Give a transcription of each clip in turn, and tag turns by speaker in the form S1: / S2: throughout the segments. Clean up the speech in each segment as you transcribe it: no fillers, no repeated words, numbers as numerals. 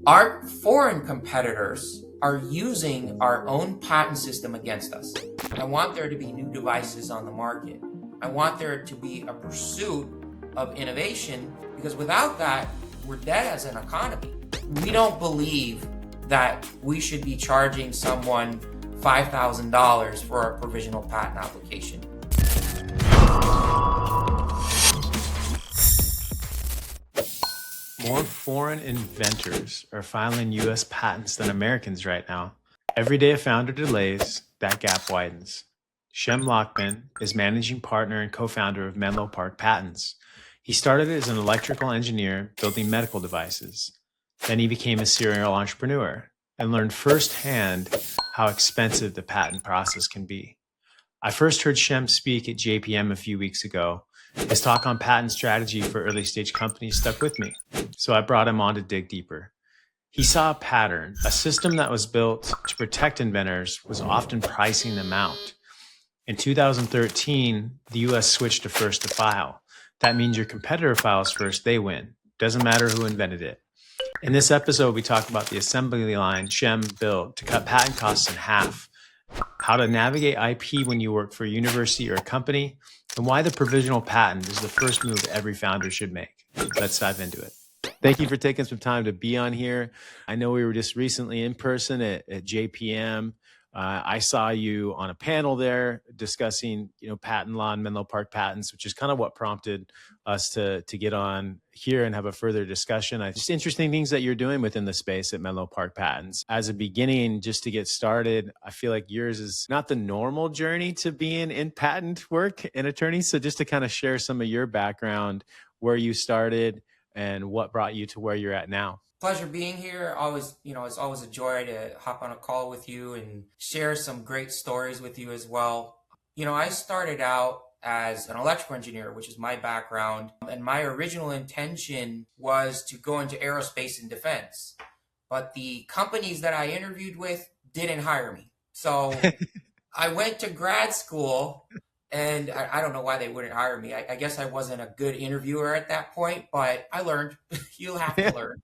S1: Our foreign competitors are using our own patent system against us. I want there to be new devices on the market. I want there to be a pursuit of innovation, because without that, we're dead as an economy. We don't believe that we should be charging someone $5,000 for a provisional patent application.
S2: More foreign inventors are filing U.S. patents than Americans right now. Every day a founder delays, that gap widens. Shem Lachhman is managing partner and co-founder of Menlo Patents. He started as an electrical engineer building medical devices. Then he became a serial entrepreneur and learned firsthand how expensive the patent process can be. I first heard Shem speak at JPM a few weeks ago. His talk on patent strategy for early stage companies stuck with me, so I brought him on to dig deeper. He saw a pattern. A system that was built to protect inventors was often pricing them out. In 2013, the US switched to first to file. That means your competitor files first, they win. Doesn't matter who invented it. In this episode, we talk about the assembly line Shem built to cut patent costs in half, how to navigate IP when you work for a university or a company, and why the provisional patent is the first move every founder should make. Let's dive into it. Thank you for taking some time to be on here. I know we were just recently in person at JPM. I saw you on a panel there discussing, patent law and Menlo Park patents, which is kind of what prompted us to get on here and have a further discussion. Just interesting things that you're doing within the space at Menlo Park Patents. As a beginning, just to get started, I feel like yours is not the normal journey to being in patent work and attorney. So just to kind of share some of your background, where you started and what brought you to where you're at now.
S1: Pleasure being here. Always, it's always a joy to hop on a call with you and share some great stories with you as well. I started out as an electrical engineer, which is my background, and my original intention was to go into aerospace and defense. But the companies that I interviewed with didn't hire me. So I went to grad school, and I don't know why they wouldn't hire me. I guess I wasn't a good interviewer at that point, but I learned. You have to learn.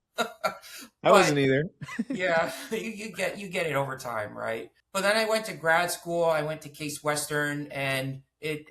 S2: I wasn't either.
S1: Yeah, you get it over time, right? But then I went to grad school. I went to Case Western, and it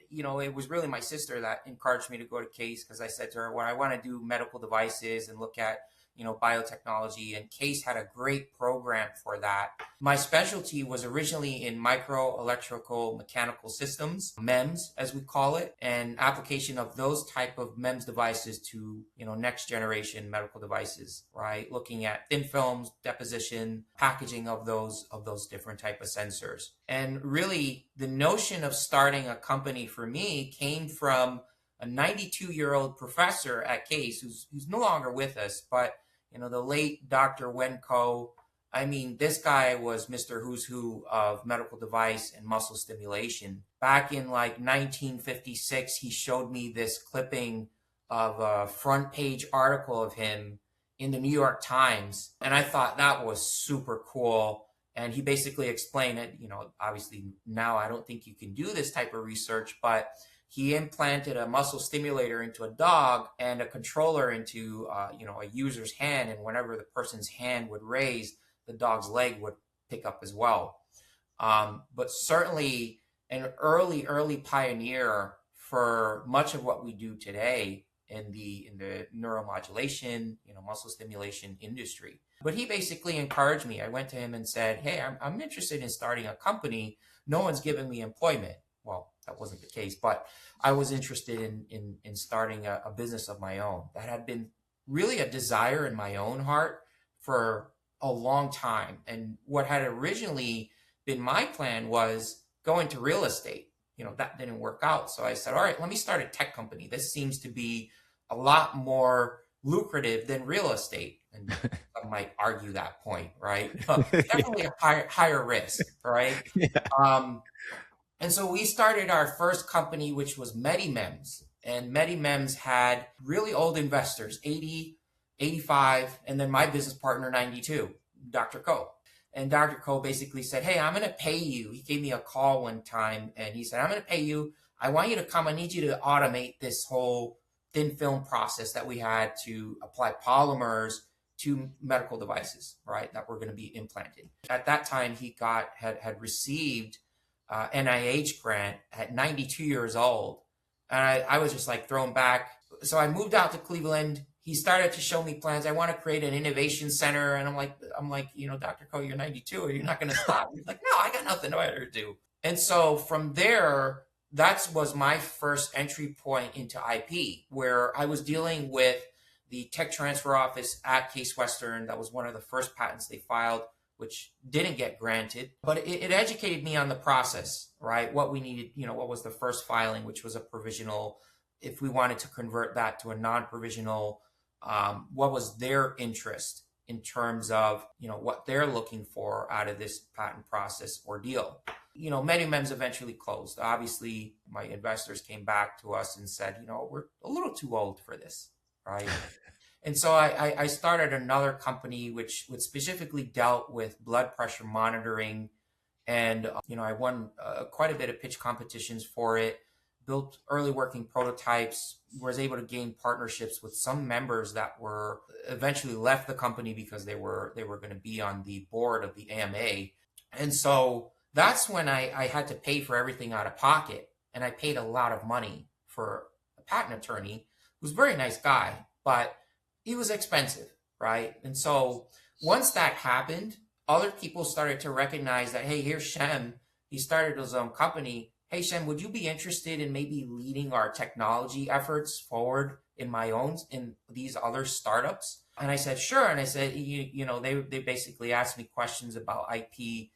S1: was really my sister that encouraged me to go to Case, because I said to her, well, I want to do medical devices and look at biotechnology, and Case had a great program for that. My specialty was originally in micro electrical mechanical systems, MEMS as we call it, and application of those type of MEMS devices to next generation medical devices, right? Looking at thin films, deposition, packaging of those different type of sensors. And really the notion of starting a company for me came from a 92-year-old professor at Case who's no longer with us, but the late Dr. Wenko. I mean, this guy was Mr. Who's Who of medical device and muscle stimulation. Back in like 1956, he showed me this clipping of a front page article of him in the New York Times. And I thought that was super cool. And he basically explained it, obviously now I don't think you can do this type of research, but he implanted a muscle stimulator into a dog and a controller into, a user's hand. And whenever the person's hand would raise, the dog's leg would pick up as well. But certainly an early pioneer for much of what we do today in the neuromodulation, muscle stimulation industry. But he basically encouraged me. I went to him and said, hey, I'm interested in starting a company. No one's given me employment. Well, that wasn't the case, but I was interested in starting a business of my own. That had been really a desire in my own heart for a long time. And what had originally been my plan was go into real estate. That didn't work out. So I said, all right, let me start a tech company. This seems to be a lot more lucrative than real estate. And I might argue that point, right? Definitely a higher risk, right?
S2: Yeah.
S1: And so we started our first company, which was MediMems. And MediMems had really old investors, 80, 85, and then my business partner, 92, Dr. Ko. And Dr. Ko basically said, hey, I'm going to pay you. He gave me a call one time and he said, I'm going to pay you. I want you to come. I need you to automate this whole thin film process that we had to apply polymers to medical devices, right, that were going to be implanted. At that time, he had received NIH grant at 92 years old, and I was just like thrown back. So I moved out to Cleveland. He started to show me plans. I want to create an innovation center, and I'm like, Dr. Ko, you're 92. Are you not going to stop? He's like, no, I got nothing better to do. And so from there, that was my first entry point into IP, where I was dealing with the tech transfer office at Case Western. That was one of the first patents they filed, which didn't get granted, but it educated me on the process, right? What we needed, what was the first filing, which was a provisional. If we wanted to convert that to a non-provisional, what was their interest in terms of, what they're looking for out of this patent process ordeal. MenuMems eventually closed. Obviously, my investors came back to us and said, we're a little too old for this, right? And so I started another company which specifically dealt with blood pressure monitoring. And, I won quite a bit of pitch competitions for it, built early working prototypes, was able to gain partnerships with some members that were eventually left the company because they were going to be on the board of the AMA. And so that's when I had to pay for everything out of pocket. And I paid a lot of money for a patent attorney who's a very nice guy, but he was expensive, right? And so once that happened, other people started to recognize that, hey, here's Shem. He started his own company. Hey, Shem, would you be interested in maybe leading our technology efforts forward in these other startups? And I said, sure. And I said, they basically asked me questions about IP.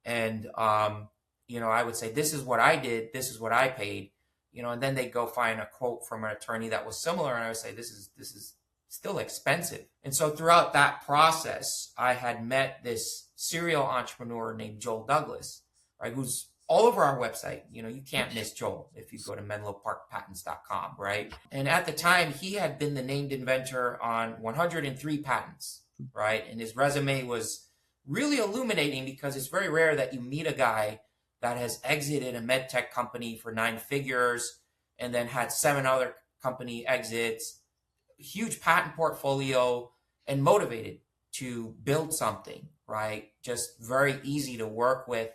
S1: And, I would say, this is what I did. This is what I paid, and then they go find a quote from an attorney that was similar. And I would say, this is still expensive. And so throughout that process, I had met this serial entrepreneur named Joel Douglas, right, who's all over our website. You can't miss Joel if you go to menloparkpatents.com, right? And at the time, he had been the named inventor on 103 patents, right? And his resume was really illuminating because it's very rare that you meet a guy that has exited a med tech company for 9 figures and then had 7 other company exits, huge patent portfolio, and motivated to build something, right? Just very easy to work with,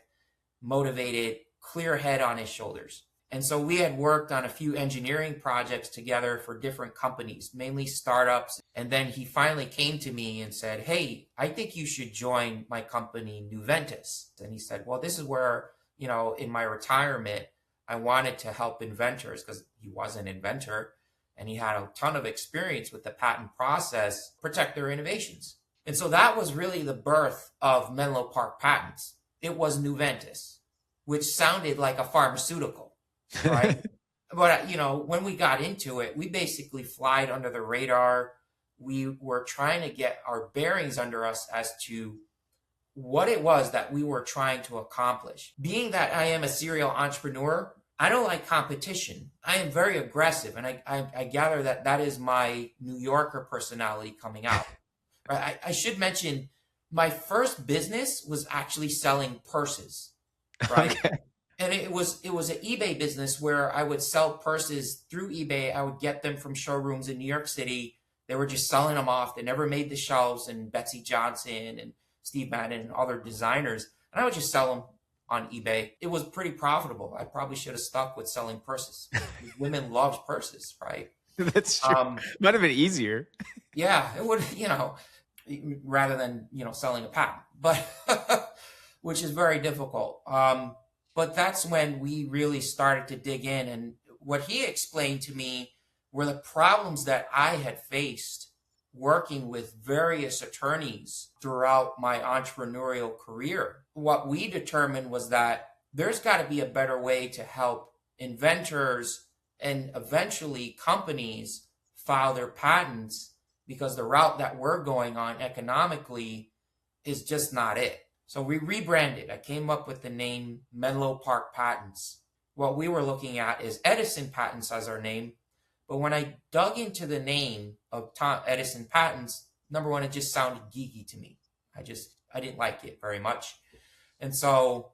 S1: motivated, clear head on his shoulders. And so we had worked on a few engineering projects together for different companies, mainly startups. And then he finally came to me and said, hey, I think you should join my company, Nuventus. And he said, well, this is where, in my retirement, I wanted to help inventors, because he was an inventor and he had a ton of experience with the patent process, protect their innovations. And so that was really the birth of Menlo Park Patents. It was Nuventus, which sounded like a pharmaceutical, right? But, when we got into it, we basically flied under the radar. We were trying to get our bearings under us as to what it was that we were trying to accomplish. Being that I am a serial entrepreneur, I don't like competition. I am very aggressive, and I gather that is my New Yorker personality coming out. Right? I should mention, my first business was actually selling purses, right? Okay. And it was an eBay business where I would sell purses through eBay. I would get them from showrooms in New York City. They were just selling them off. They never made the shelves, and Betsy Johnson and Steve Madden and other designers. And I would just sell them on eBay. It was pretty profitable. I probably should have stuck with selling purses. Women loved purses, right?
S2: That's true. Might have been easier.
S1: Yeah, it would, rather than, selling a patent, but which is very difficult. But that's when we really started to dig in. And what he explained to me were the problems that I had faced working with various attorneys throughout my entrepreneurial career. What we determined was that there's got to be a better way to help inventors and eventually companies file their patents, because the route that we're going on economically is just not it. So we rebranded. I came up with the name Menlo Park Patents. What we were looking at is Edison Patents as our name. But when I dug into the name of Edison Patents, number one, it just sounded geeky to me. I didn't like it very much. And so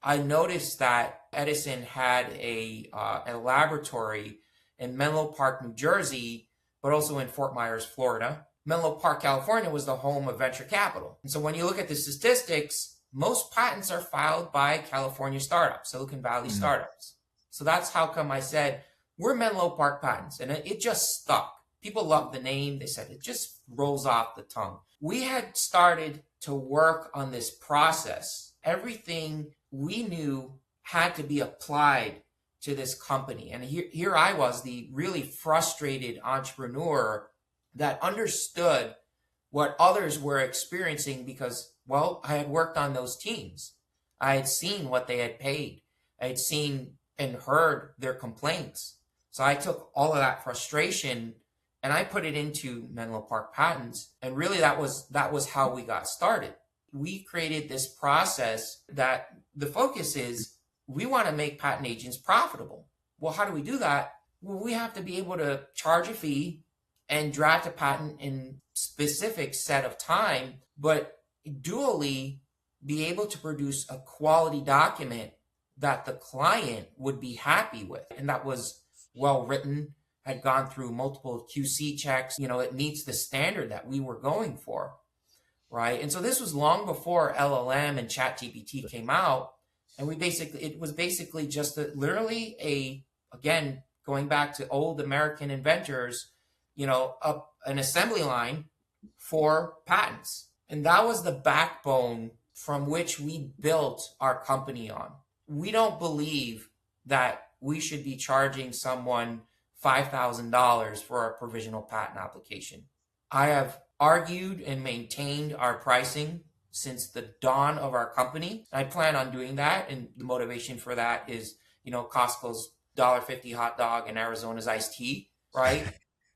S1: I noticed that Edison had a laboratory in Menlo Park, New Jersey, but also in Fort Myers, Florida. Menlo Park, California was the home of venture capital. And so when you look at the statistics, most patents are filed by California startups, Silicon Valley startups. So that's how come I said, we're Menlo Park Patents. And it just stuck. People love the name. They said it just rolls off the tongue. We had started to work on this process. Everything we knew had to be applied to this company. And here I was, the really frustrated entrepreneur that understood what others were experiencing because, well, I had worked on those teams. I had seen what they had paid. I had seen and heard their complaints. So I took all of that frustration and I put it into Menlo Park Patents. And really that was how we got started. We created this process that the focus is we want to make patent agents profitable. Well, how do we do that? Well, we have to be able to charge a fee and draft a patent in specific set of time, but dually be able to produce a quality document that the client would be happy with. And that was well written, had gone through multiple QC checks. It meets the standard that we were going for, right? And so this was long before LLM and ChatGPT came out. And it was basically just literally again, going back to old American inventors, an assembly line for patents. And that was the backbone from which we built our company on. We don't believe that we should be charging someone $5,000 for a provisional patent application. I have argued and maintained our pricing since the dawn of our company. I plan on doing that. And the motivation for that is, Costco's $1.50 hot dog and Arizona's iced tea, right?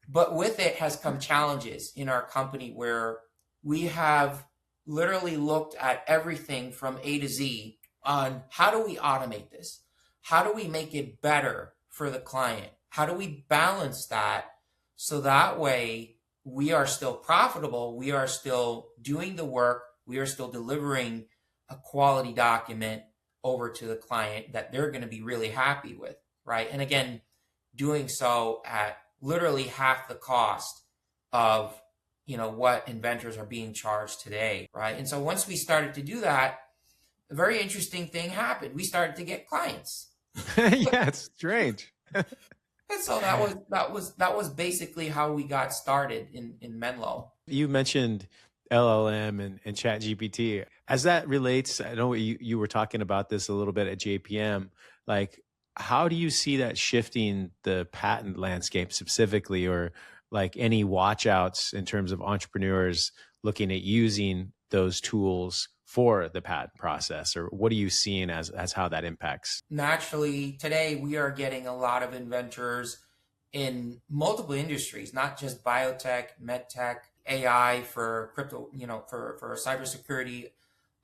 S1: But with it has come challenges in our company where we have literally looked at everything from A to Z on how do we automate this? How do we make it better for the client? How do we balance that so that way we are still profitable, we are still doing the work, we are still delivering a quality document over to the client that they're going to be really happy with, right? And again, doing so at literally half the cost of what inventors are being charged today, right? And so once we started to do that, a very interesting thing happened. We started to get clients.
S2: Yeah, it's strange.
S1: And so that was basically how we got started in Menlo.
S2: You mentioned LLM and ChatGPT. As that relates, I know you were talking about this a little bit at JPM. Like, how do you see that shifting the patent landscape specifically, or like any watch outs in terms of entrepreneurs looking at using those tools for the patent process? Or what are you seeing as how that impacts?
S1: Naturally, today we are getting a lot of inventors in multiple industries, not just biotech, medtech, AI for crypto, for cybersecurity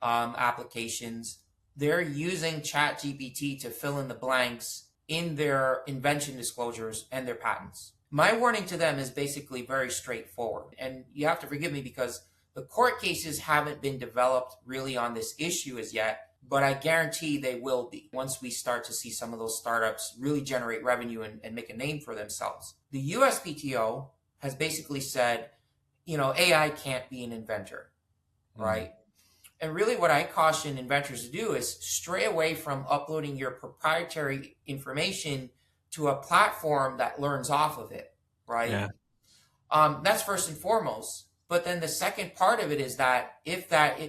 S1: applications. They're using ChatGPT to fill in the blanks in their invention disclosures and their patents. My warning to them is basically very straightforward. And you have to forgive me because the court cases haven't been developed really on this issue as yet, but I guarantee they will be once we start to see some of those startups really generate revenue and make a name for themselves. The USPTO has basically said, AI can't be an inventor, right? And really what I caution inventors to do is stray away from uploading your proprietary information to a platform that learns off of it, right?
S2: Yeah.
S1: That's first and foremost. But then the second part of it is that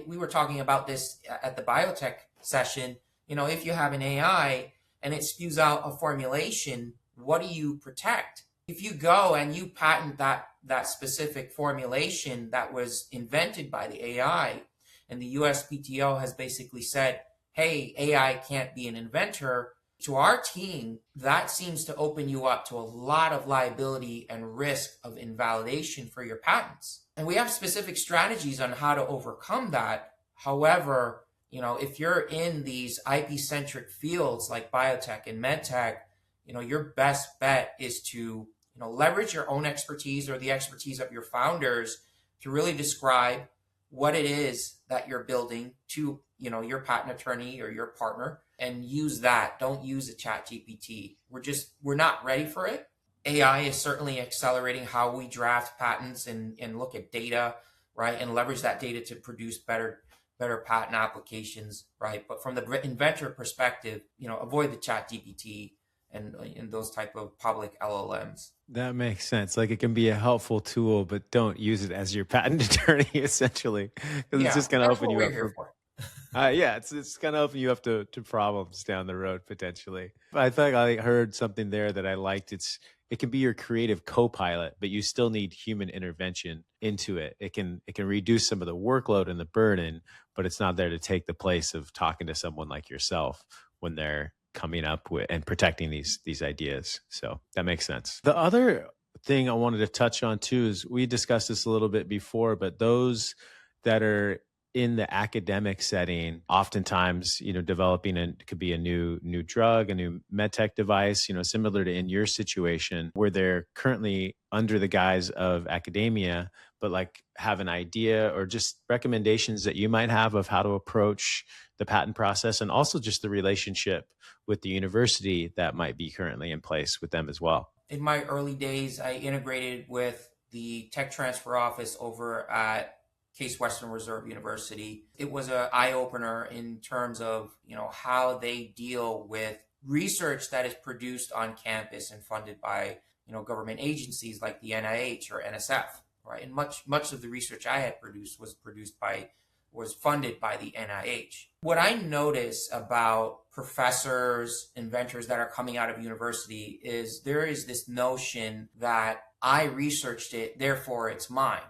S1: we were talking about this at the biotech session, if you have an AI and it spews out a formulation, what do you protect? If you go and you patent that specific formulation that was invented by the AI, and the USPTO has basically said, hey, AI can't be an inventor, to our team, that seems to open you up to a lot of liability and risk of invalidation for your patents. And we have specific strategies on how to overcome that. However, if you're in these IP-centric fields like biotech and medtech, your best bet is to leverage your own expertise or the expertise of your founders to really describe what it is that you're building to your patent attorney or your partner, and use that. Don't use a ChatGPT. We're not ready for it. AI is certainly accelerating how we draft patents and look at data, right, and leverage that data to produce better patent applications, right? But from the inventor perspective, avoid the chat GPT and those type of public LLMs.
S2: That makes sense. Like it can be a helpful tool, but don't use it as your patent attorney, essentially, because it's
S1: Yeah,
S2: just going to
S1: that's
S2: open
S1: what
S2: you
S1: we're
S2: up
S1: here
S2: for
S1: for.
S2: yeah, it's gonna open you up to problems down the road potentially. I think I heard something there that I liked. It can be your creative co-pilot, but you still need human intervention into it. It can reduce some of the workload and the burden, but it's not there to take the place of talking to someone like yourself when they're coming up with and protecting these ideas. So that makes sense. The other thing I wanted to touch on too is we discussed this a little bit before, but those that are in the academic setting, oftentimes, developing could be a new drug, a new medtech device, similar to in your situation where they're currently under the guise of academia, but like have an idea or just recommendations that you might have of how to approach the patent process and also just the relationship with the university that might be currently in place with them as well.
S1: In my early days, I integrated with the tech transfer office over at Case Western Reserve University. It was an eye opener in terms of how they deal with research that is produced on campus and funded by government agencies like the NIH or NSF, right? And much of the research I had produced was funded by the NIH. What I notice about professors, inventors that are coming out of university is there is this notion that I researched it, therefore it's mine,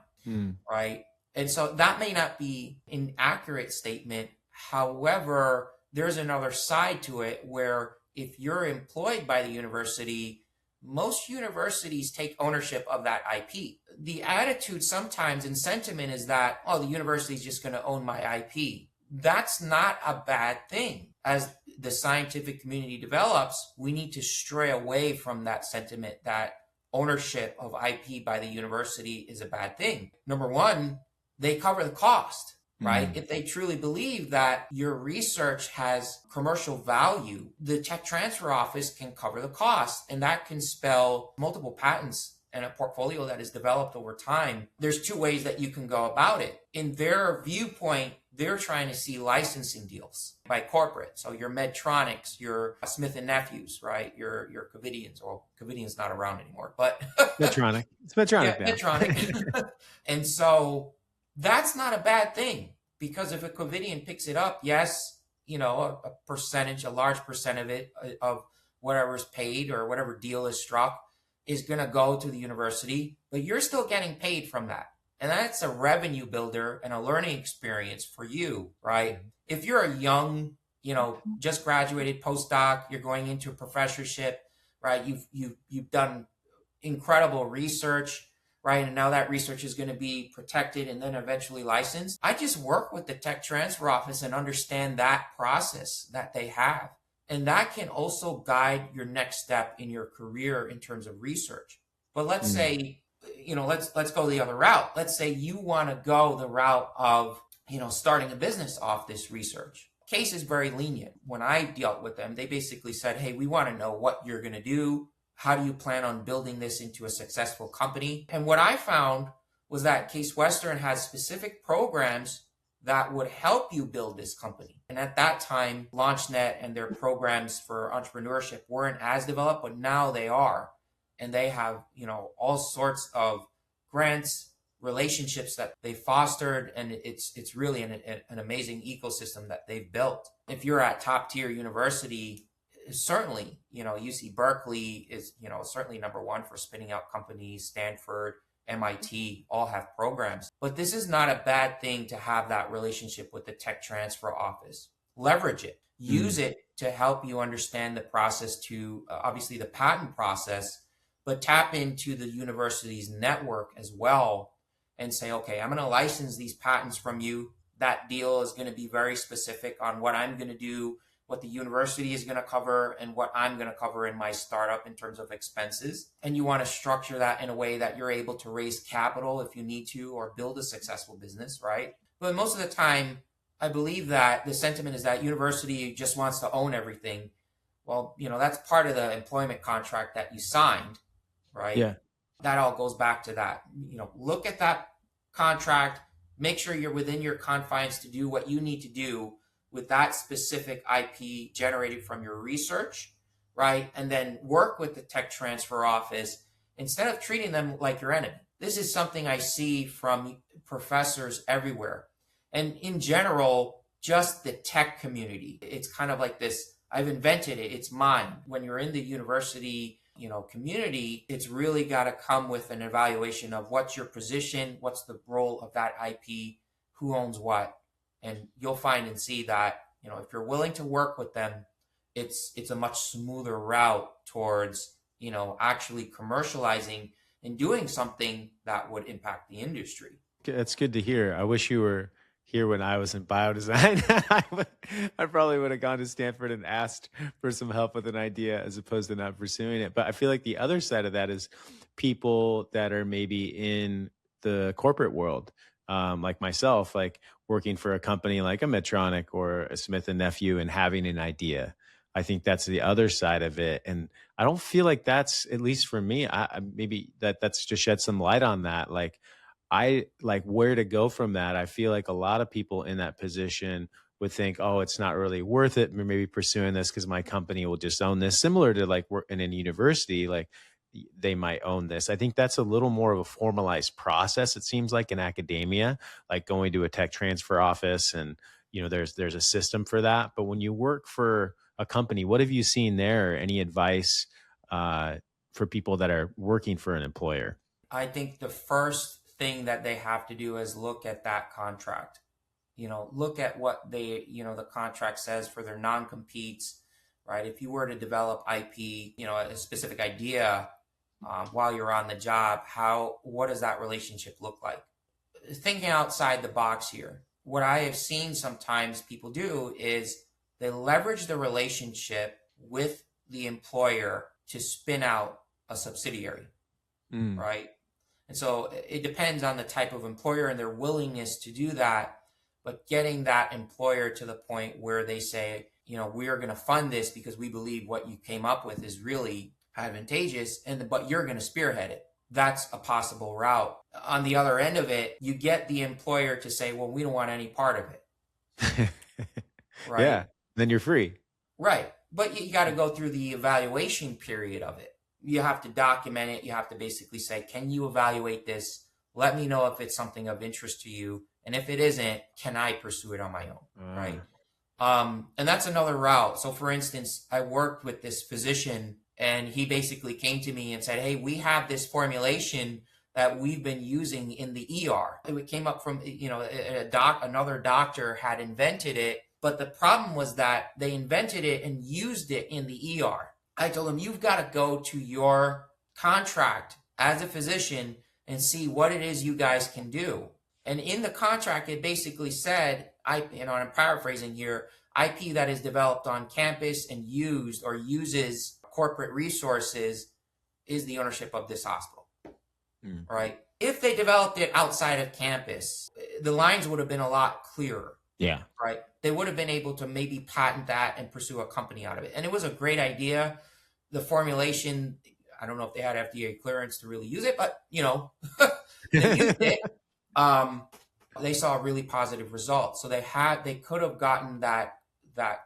S1: right? And so that may not be an accurate statement. However, there's another side to it where if you're employed by the university, most universities take ownership of that IP. The attitude sometimes and sentiment is that, oh, the university is just going to own my IP. That's not a bad thing. As the scientific community develops, we need to stray away from that sentiment that ownership of IP by the university is a bad thing. Number one, they cover the cost. Right? If they truly believe that your research has commercial value, the tech transfer office can cover the cost, and that can spell multiple patents and a portfolio that is developed over time. There's two ways that you can go about it. In their viewpoint, they're trying to see licensing deals by corporate. So your Medtronics, your Smith and Nephews, right? Your Covidians. Well, Covidian's not around anymore, but
S2: Medtronic. It's Medtronic
S1: yeah,
S2: now.
S1: Medtronic. And so that's not a bad thing, because if a Covidian picks it up, yes, a percentage, a large percent of it, of whatever is paid or whatever deal is struck is going to go to the university, but you're still getting paid from that. And that's a revenue builder and a learning experience for you, right? If you're a young, just graduated postdoc, you're going into a professorship, right? You've done incredible research, right? And now that research is going to be protected and then eventually licensed. I just work with the tech transfer office and understand that process that they have. And that can also guide your next step in your career in terms of research. But let's say, let's go the other route. Let's say you want to go the route of, starting a business off this research. Case is very lenient. When I dealt with them, they basically said, hey, we want to know what you're going to do. How do you plan on building this into a successful company? And what I found was that Case Western has specific programs that would help you build this company. And at that time, LaunchNet and their programs for entrepreneurship weren't as developed, but now they are. And they have, all sorts of grants, relationships that they fostered, and it's really an amazing ecosystem that they've built. If you're at top tier university, certainly, UC Berkeley is, certainly number one for spinning out companies. Stanford, MIT all have programs. But this is not a bad thing to have that relationship with the tech transfer office. Leverage it. Use it to help you understand the process to, obviously, the patent process, but tap into the university's network as well and say, okay, I'm going to license these patents from you. That deal is going to be very specific on what I'm going to do, what the university is going to cover, and what I'm going to cover in my startup in terms of expenses. And you want to structure that in a way that you're able to raise capital if you need to, or build a successful business, right? But most of the time, I believe that the sentiment is that university just wants to own everything. Well, that's part of the employment contract that you signed, right?
S2: Yeah.
S1: That all goes back to that. Look at that contract, make sure you're within your confines to do what you need to do with that specific IP generated from your research, right? And then work with the tech transfer office instead of treating them like your enemy. This is something I see from professors everywhere. And in general, just the tech community. It's kind of like this, I've invented it, it's mine. When you're in the university, community, it's really got to come with an evaluation of what's your position, what's the role of that IP, who owns what. And you'll find and see that, if you're willing to work with them, it's a much smoother route towards, actually commercializing and doing something that would impact the industry.
S2: That's good to hear. I wish you were here when I was in biodesign. I probably would have gone to Stanford and asked for some help with an idea as opposed to not pursuing it. But I feel like the other side of that is people that are maybe in the corporate world, like myself, like working for a company like a Medtronic or a Smith and Nephew and having an idea. I think that's the other side of it. And I don't feel like that's, at least for me, maybe that's just shed some light on that. Like, I like where to go from that. I feel like a lot of people in that position would think, oh, it's not really worth it. Maybe pursuing this because my company will just own this. Similar to like work in a university, like they might own this. I think that's a little more of a formalized process. It seems like in academia, like going to a tech transfer office, and there's a system for that. But when you work for a company, what have you seen there? Any advice for people that are working for an employer?
S1: I think the first thing that they have to do is look at that contract. Look at what the contract says for their non-competes, right? If you were to develop IP, a specific idea while you're on the job, what does that relationship look like? Thinking outside the box here, what I have seen sometimes people do is they leverage the relationship with the employer to spin out a subsidiary, right? And so it depends on the type of employer and their willingness to do that. But getting that employer to the point where they say, we are going to fund this because we believe what you came up with is really advantageous, but you're going to spearhead it. That's a possible route. On the other end of it, you get the employer to say, well, we don't want any part of it. Right?
S2: Yeah. Then you're free.
S1: Right. But you got to go through the evaluation period of it. You have to document it. You have to basically say, can you evaluate this? Let me know if it's something of interest to you. And if it isn't, can I pursue it on my own? Right. And that's another route. So for instance, I worked with this physician and he basically came to me and said, hey, we have this formulation that we've been using in the ER. It came up from, another doctor had invented it. But the problem was that they invented it and used it in the ER. I told him, you've got to go to your contract as a physician and see what it is you guys can do. And in the contract, it basically said, I'm paraphrasing here, IP that is developed on campus and used or uses corporate resources is the ownership of this hospital, right? If they developed it outside of campus, the lines would have been a lot clearer.
S2: Yeah.
S1: Right. They would have been able to maybe patent that and pursue a company out of it. And it was a great idea. The formulation, I don't know if they had FDA clearance to really use it, but they used it. They saw a really positive result. So they could have gotten that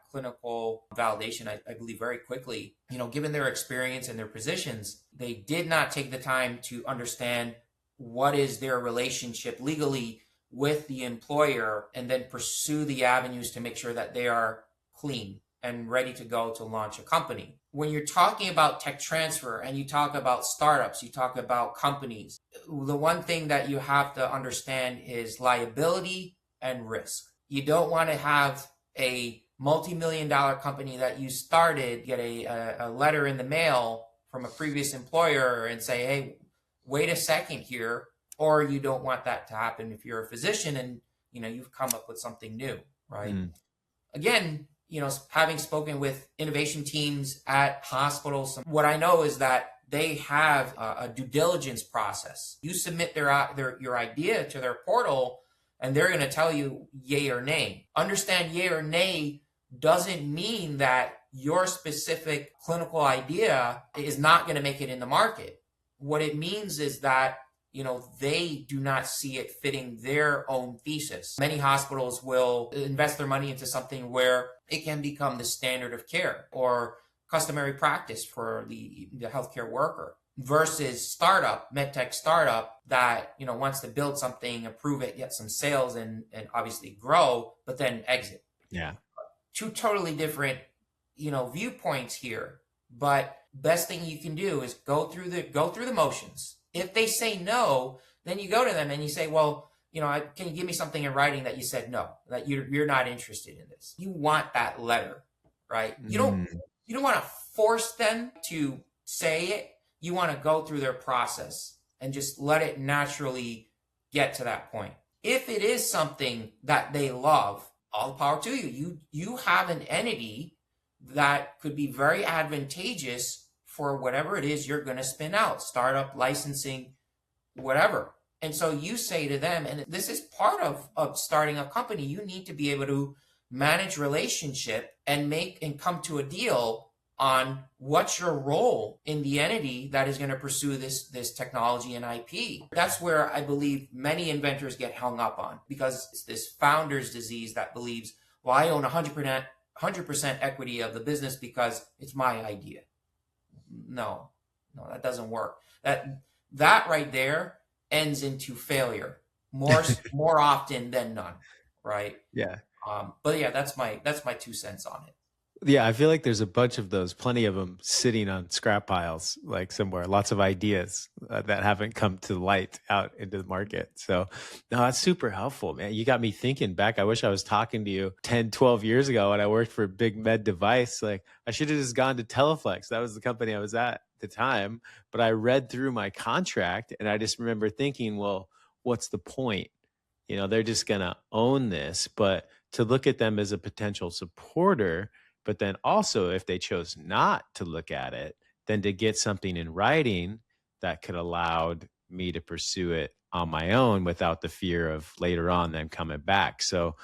S1: clinical validation, I believe, very quickly. Given their experience and their positions, they did not take the time to understand what is their relationship legally with the employer and then pursue the avenues to make sure that they are clean and ready to go to launch a company. When you're talking about tech transfer and you talk about startups, you talk about companies, the one thing that you have to understand is liability and risk. You don't want to have a multi-million-dollar company that you started get a letter in the mail from a previous employer and say, hey, wait a second here. Or you don't want that to happen if you're a physician and, you've come up with something new, right? Again, having spoken with innovation teams at hospitals, what I know is that they have a due diligence process. You submit your idea to their portal and they're going to tell you yay or nay. Understand yay or nay doesn't mean that your specific clinical idea is not going to make it in the market. what it means is that, they do not see it fitting their own thesis. Many hospitals will invest their money into something where it can become the standard of care or customary practice for the healthcare worker, versus medtech startup that, wants to build something, improve it, get some sales, and obviously grow, but then exit.
S2: Yeah.
S1: Two totally different, viewpoints here. But best thing you can do is go through the motions. If they say no, then you go to them and you say, well, can you give me something in writing that you said no, that you're not interested in this? You want that letter, right? You don't want to force them to say it. You want to go through their process and just let it naturally get to that point. If it is something that they love, all the power to you. You have an entity that could be very advantageous for whatever it is you're going to spin out, startup, licensing, whatever. And so you say to them, and this is part of starting a company, you need to be able to manage relationship and come to a deal on what's your role in the entity that is going to pursue this technology and IP. That's where I believe many inventors get hung up on, because it's this founder's disease that believes, well, I own 100% equity of the business because it's my idea. No, that doesn't work. That right there ends into failure more often than none, right?
S2: Yeah.
S1: But yeah, that's my 2 cents on it.
S2: Yeah, I feel like there's a bunch of those, plenty of them sitting on scrap piles, like somewhere, lots of ideas that haven't come to light out into the market. So, no, that's super helpful, man. You got me thinking back. I wish I was talking to you 10, 12 years ago when I worked for a big med device. Like, I should have just gone to Teleflex. That was the company I was at the time. But I read through my contract and I just remember thinking, well, what's the point? They're just going to own this. But to look at them as a potential supporter, but then also, if they chose not to look at it, then to get something in writing that could allow me to pursue it on my own without the fear of later on them coming back. So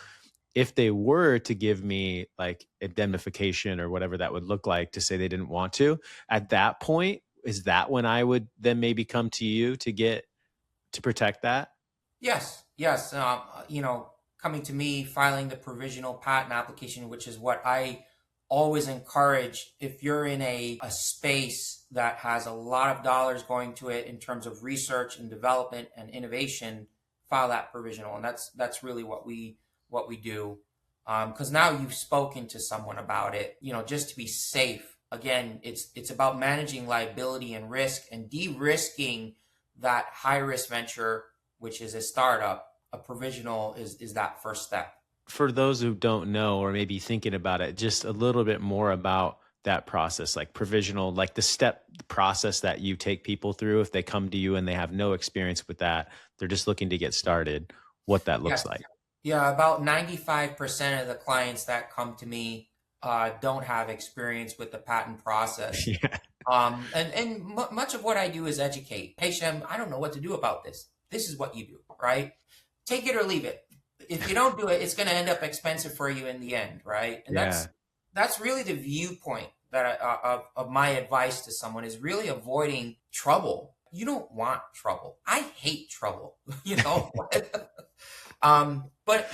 S2: if they were to give me like indemnification or whatever that would look like to say they didn't want to, at that point, is that when I would then maybe come to you to protect that?
S1: Yes. Coming to me, filing the provisional patent application, which is what I always encourage. If you're in a space that has a lot of dollars going to it in terms of research and development and innovation, file that provisional. And that's really what we do. Because now you've spoken to someone about it, just to be safe. Again, it's about managing liability and risk and de-risking that high risk venture, which is a startup. A provisional is that first step.
S2: For those who don't know or maybe thinking about it, just a little bit more about that process, like provisional, like the process that you take people through if they come to you and they have no experience with that, they're just looking to get started, what that looks like.
S1: Yeah, about 95% of the clients that come to me don't have experience with the patent process.
S2: Yeah.
S1: And much of what I do is educate. Hey, Shem, I don't know what to do about this. This is what you do, right? Take it or leave it. If you don't do it, it's going to end up expensive for you in the end, right? And that's really the viewpoint that of my advice to someone is really avoiding trouble. You don't want trouble. I hate trouble, but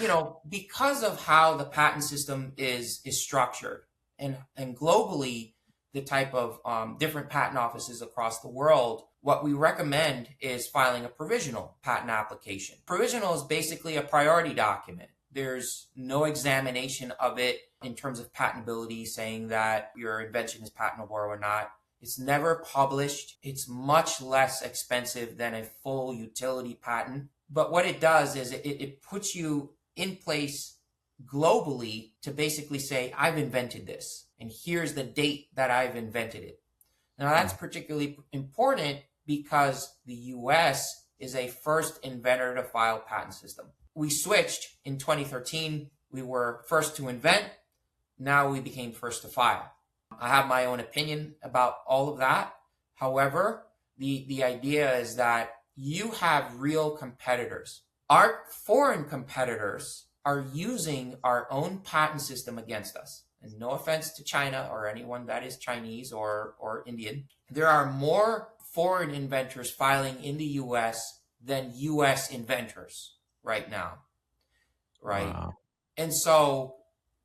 S1: because of how the patent system is structured, and globally, the type of different patent offices across the world, what we recommend is filing a provisional patent application. Provisional is basically a priority document. There's no examination of it in terms of patentability, saying that your invention is patentable or not. It's never published. It's much less expensive than a full utility patent. But what it does is it puts you in place globally to basically say, I've invented this, and here's the date that I've invented it. Now, that's particularly important because the US is a first inventor to file patent system. We switched in 2013. We were first to invent. Now we became first to file. I have my own opinion about all of that. However, the idea is that you have real competitors. Our foreign competitors are using our own patent system against us. And no offense to China or anyone that is Chinese or Indian. There are more foreign inventors filing in the US than US inventors right now, right?
S2: Wow.
S1: And so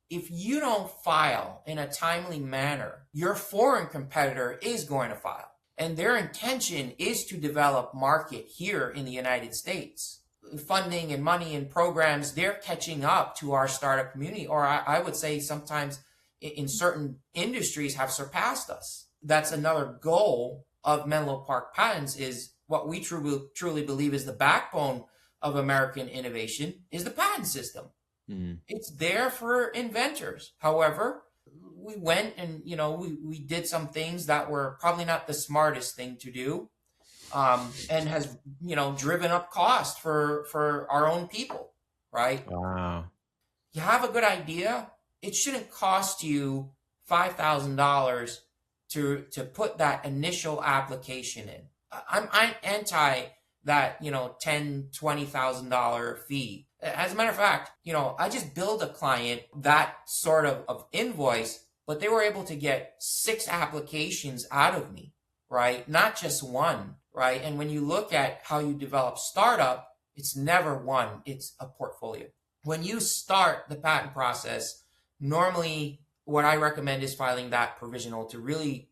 S1: if you don't file in a timely manner, your foreign competitor is going to file. And their intention is to develop market here in the United States. Funding and money and programs, they're catching up to our startup community, or I would say sometimes in certain industries have surpassed us. That's another goal of Menlo Park Patents, is what we truly believe is the backbone of American innovation is the patent system.
S2: Mm.
S1: It's there for inventors. However, we went and we did some things that were probably not the smartest thing to do, and has driven up cost for our own people. Right?
S2: Wow.
S1: You have a good idea. It shouldn't cost you $5,000 to put that initial application in. I'm anti that $10,000-$20,000 fee. As a matter of fact, I just billed a client that sort of invoice, but they were able to get 6 applications out of me, right? Not just one, right? And when you look at how you develop startup, it's never one, it's a portfolio. When you start the patent process, normally what I recommend is filing that provisional to really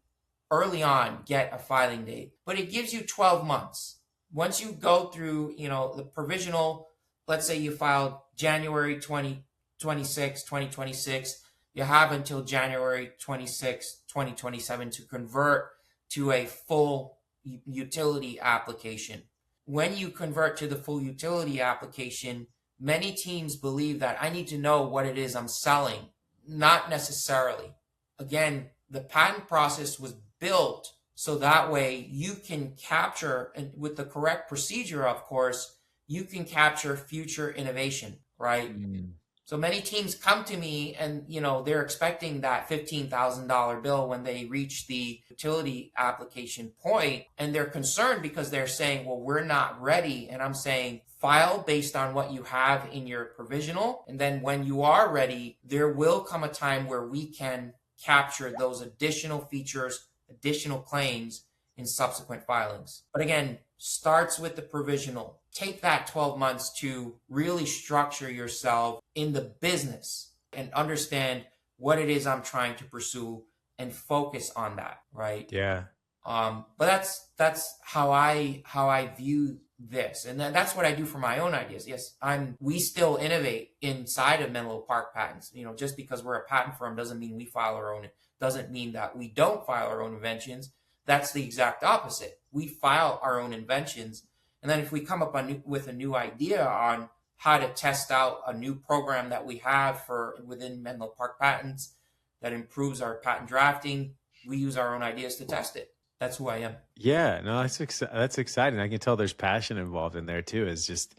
S1: early on get a filing date, but it gives you 12 months. Once you go through, the provisional, let's say you filed January 2026, you have until January 26, 2027 to convert to a full utility application. When you convert to the full utility application, many teams believe that I need to know what it is I'm selling. Not necessarily. Again, the patent process was built so that way you can capture, and with the correct procedure, of course, you can capture future innovation, right?
S2: Mm.
S1: So many teams come to me and, they're expecting that $15,000 bill when they reach the utility application point. And they're concerned because they're saying, well, we're not ready. And I'm saying, file based on what you have in your provisional. And then when you are ready, there will come a time where we can capture those additional features, additional claims in subsequent filings. But again, starts with the provisional. Take that 12 months to really structure yourself in the business and understand what it is I'm trying to pursue and focus on that, right?
S2: Yeah.
S1: But that's how I view this, and that's what I do for my own ideas. Yes, we still innovate inside of Menlo Park Patents. Just because we're a patent firm doesn't mean we file our own. Doesn't mean that we don't file our own inventions. That's the exact opposite. We file our own inventions, and then if we come up with a new idea on how to test out a new program that we have within Menlo Park Patents that improves our patent drafting, we use our own ideas to test it. That's who I am.
S2: Yeah, no, that's exciting. I can tell there's passion involved in there too. It's just,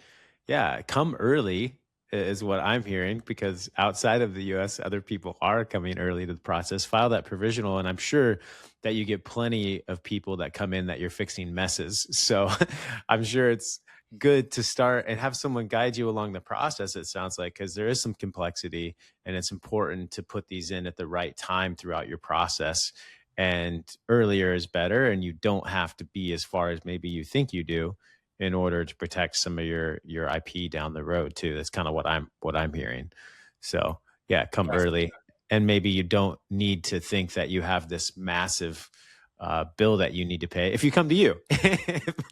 S2: yeah, come early is what I'm hearing, because outside of the US, other people are coming early to the process. File that provisional, and I'm sure that you get plenty of people that come in that you're fixing messes. So I'm sure it's good to start and have someone guide you along the process, it sounds like, because there is some complexity and it's important to put these in at the right time throughout your process. And earlier is better, and you don't have to be as far as maybe you think you do in order to protect some of your IP down the road too. That's kind of what I'm hearing. So yeah, come
S1: Yes.
S2: early, and maybe you don't need to think that you have this massive bill that you need to pay if you come to you.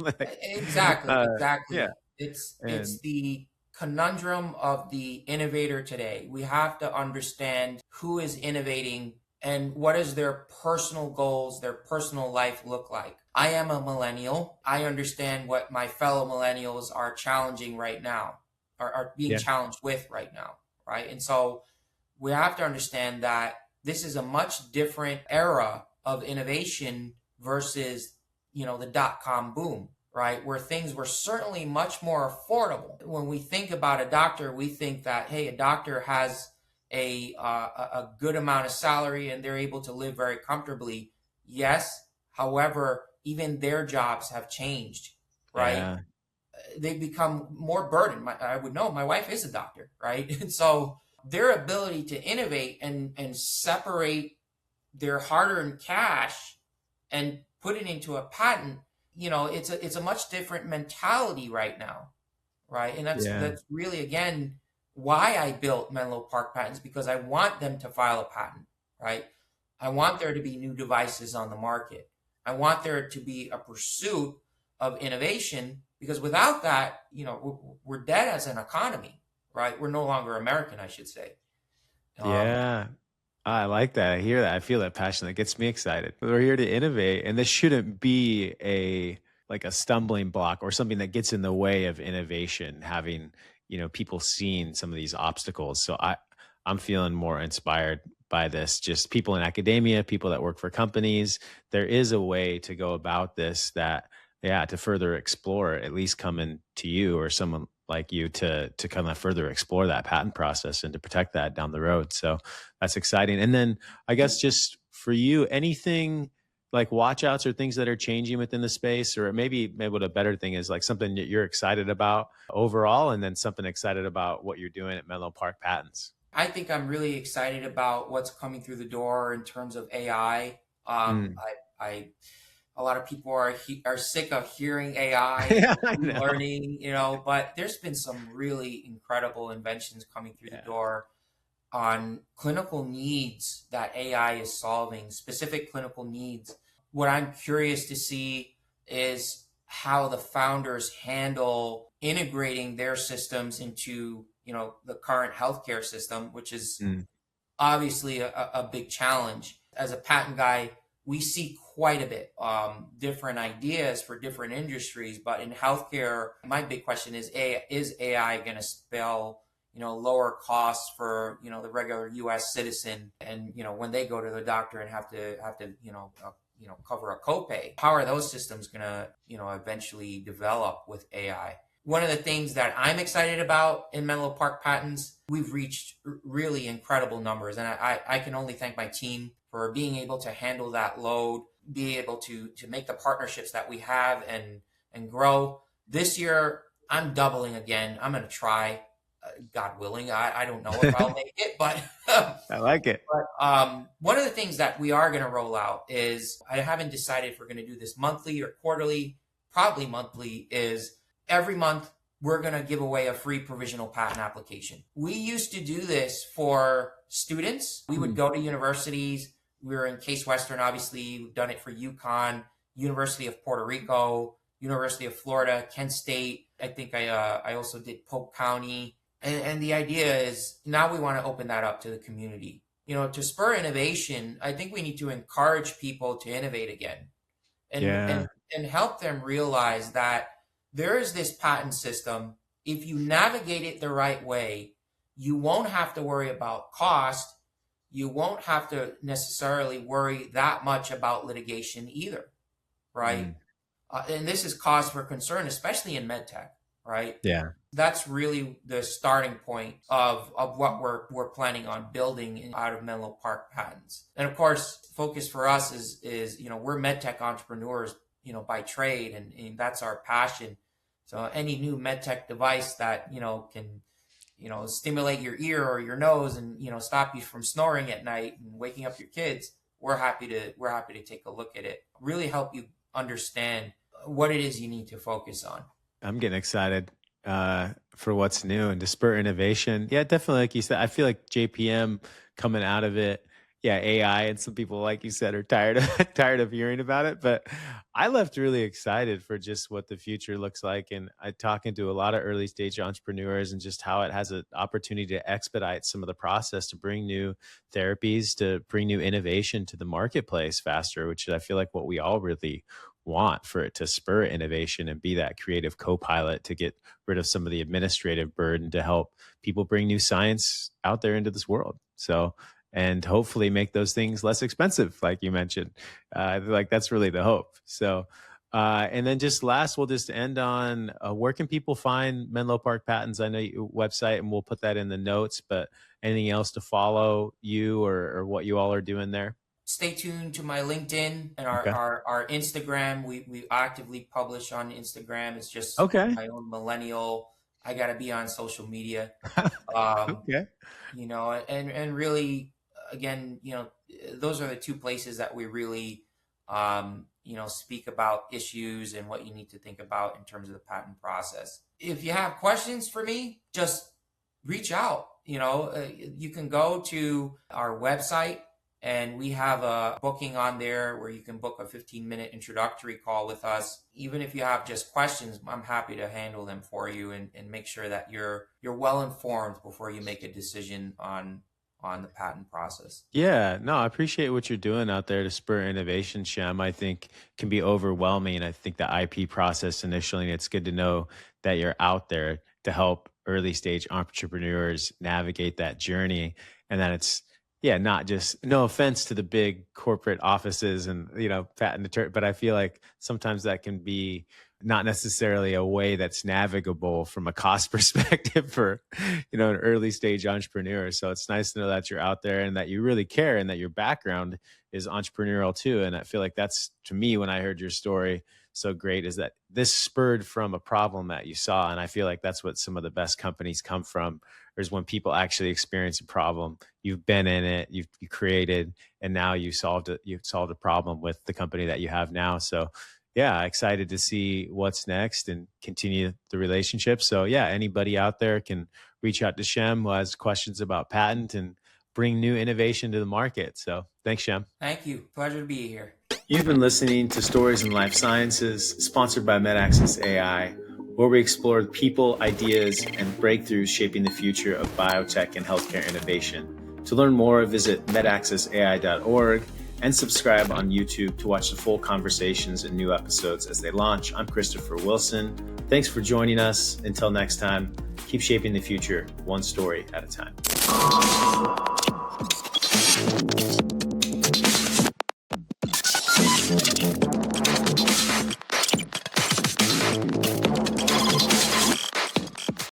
S2: Like,
S1: Exactly,
S2: yeah,
S1: exactly. It's
S2: and
S1: the conundrum of the innovator today. We have to understand who is innovating and what is their personal goals, their personal life look like. I am a millennial. I understand what my fellow millennials are challenging right now, are being
S2: yeah,
S1: challenged with right now, right? And so we have to understand that this is a much different era of innovation versus, the dot-com boom, right? Where things were certainly much more affordable. When we think about a doctor, we think that, hey, a doctor has a good amount of salary and they're able to live very comfortably. Yes. However, even their jobs have changed, right?
S2: yeah,
S1: They've become more burdened. I would know my wife is a doctor, right? And so their ability to innovate and separate their hard-earned cash and put it into a patent it's a much different mentality right now, right? And
S2: Yeah.
S1: that's really again why I built Menlo Park Patents, because I want them to file a patent, right? I want there to be new devices on the market. I want there to be a pursuit of innovation, because without that, we're dead as an economy, right? We're no longer American, I should say. Um,
S2: Yeah. I like that. I hear that. I feel that passion. That gets me excited. We're here to innovate, and this shouldn't be a stumbling block or something that gets in the way of innovation, having, people seeing some of these obstacles. So I'm feeling more inspired by this. Just people in academia, people that work for companies. There is a way to go about this that, yeah, to further explore, at least coming to you or someone like you to kind of further explore that patent process and to protect that down the road. So that's exciting. And then I guess just for you, anything like watch outs or things that are changing within the space, or maybe what a better thing is, like something that you're excited about overall, and then something excited about what you're doing at Menlo Park Patents.
S1: I think I'm really excited about what's coming through the door in terms of AI. Um,
S2: Mm.
S1: I a lot of people are sick of hearing AI and
S2: Yeah, I
S1: machine
S2: know.
S1: learning, but there's been some really incredible inventions coming through the
S2: Yeah.
S1: door on clinical needs that AI is solving, specific clinical needs. What I'm curious to see is how the founders handle integrating their systems into, the current healthcare system, which is
S2: Mm.
S1: obviously a big challenge. As a patent guy, we see quite a bit different ideas for different industries, but in healthcare, my big question is AI going to spell lower costs for the regular U.S. citizen, and when they go to the doctor and have to cover a copay? How are those systems going to eventually develop with AI? One of the things that I'm excited about in Menlo Park Patents, we've reached really incredible numbers. And I can only thank my team for being able to handle that load, be able to make the partnerships that we have and grow. This year, I'm doubling again. I'm going to try, God willing. I don't know if I'll make it, but
S2: I like it.
S1: one of the things that we are going to roll out is, I haven't decided if we're going to do this monthly or quarterly, probably monthly, is every month we're going to give away a free provisional patent application. We used to do this for students. We would
S2: Mm.
S1: go to universities. We were in Case Western, obviously. We've done it for UConn, University of Puerto Rico, University of Florida, Kent State. I think I also did Polk County. And the idea is now we want to open that up to the community. To spur innovation, I think we need to encourage people to innovate again, and
S2: Yeah.
S1: and and help them realize that there is this patent system. If you navigate it the right way, you won't have to worry about cost. You won't have to necessarily worry that much about litigation either, right?
S2: Mm.
S1: And this is cause for concern, especially in medtech, right?
S2: Yeah.
S1: That's really the starting point of what we're planning on building out of Menlo Park Patents. And of course, focus for us is we're medtech entrepreneurs, by trade, and that's our passion. So any new medtech device that can stimulate your ear or your nose and stop you from snoring at night and waking up your kids, we're happy to take a look at it. Really help you understand what it is you need to focus on.
S2: I'm getting excited for what's new and to spur innovation. Yeah, definitely. Like you said, I feel like JPM coming out of it. Yeah, AI and some people, like you said, are tired of tired of hearing about it. But I left really excited for just what the future looks like. And I talking to a lot of early stage entrepreneurs and just how it has an opportunity to expedite some of the process to bring new therapies, to bring new innovation to the marketplace faster, which I feel like what we all really want, for it to spur innovation and be that creative co-pilot to get rid of some of the administrative burden to help people bring new science out there into this world. So, and hopefully make those things less expensive, like you mentioned. Like that's really the hope. So, and then just last, we'll just end on where can people find Menlo Park Patents? I know your website, and we'll put that in the notes. But anything else to follow you, or what you all are doing there?
S1: Stay tuned to my LinkedIn and our,
S2: Okay.
S1: our, our Instagram. We actively publish on Instagram. It's just
S2: Okay.
S1: my own millennial. I got to be on social media. Um,
S2: Okay.
S1: and really, again, those are the two places that we really, speak about issues and what you need to think about in terms of the patent process. If you have questions for me, just reach out. You can go to our website, and we have a booking on there where you can book a 15-minute introductory call with us. Even if you have just questions, I'm happy to handle them for you and make sure that you're well informed before you make a decision on the patent process.
S2: Yeah, no, I appreciate what you're doing out there to spur innovation, Shem. I think can be overwhelming. I think the IP process initially, and it's good to know that you're out there to help early stage entrepreneurs navigate that journey. And that it's, yeah, not just, no offense to the big corporate offices and, patent attorney, but I feel like sometimes that can be not necessarily a way that's navigable from a cost perspective for, an early stage entrepreneur. So it's nice to know that you're out there and that you really care and that your background is entrepreneurial too. And I feel like that's, to me, when I heard your story, so great is that this spurred from a problem that you saw. And I feel like that's what some of the best companies come from, is when people actually experience a problem. You've been in it, you created, and now you solved it. You've solved a problem with the company that you have now. So yeah, excited to see what's next and continue the relationship. So yeah, anybody out there can reach out to Shem who has questions about patent and bring new innovation to the market. So thanks, Shem.
S1: Thank you. Pleasure to be here.
S2: You've been listening to Stories in Life Sciences, sponsored by MedAccess AI, where we explore people, ideas, and breakthroughs shaping the future of biotech and healthcare innovation. To learn more, visit medaccessai.org and subscribe on YouTube to watch the full conversations and new episodes as they launch. I'm Christopher Wilson. Thanks for joining us. Until next time, keep shaping the future one story at a time.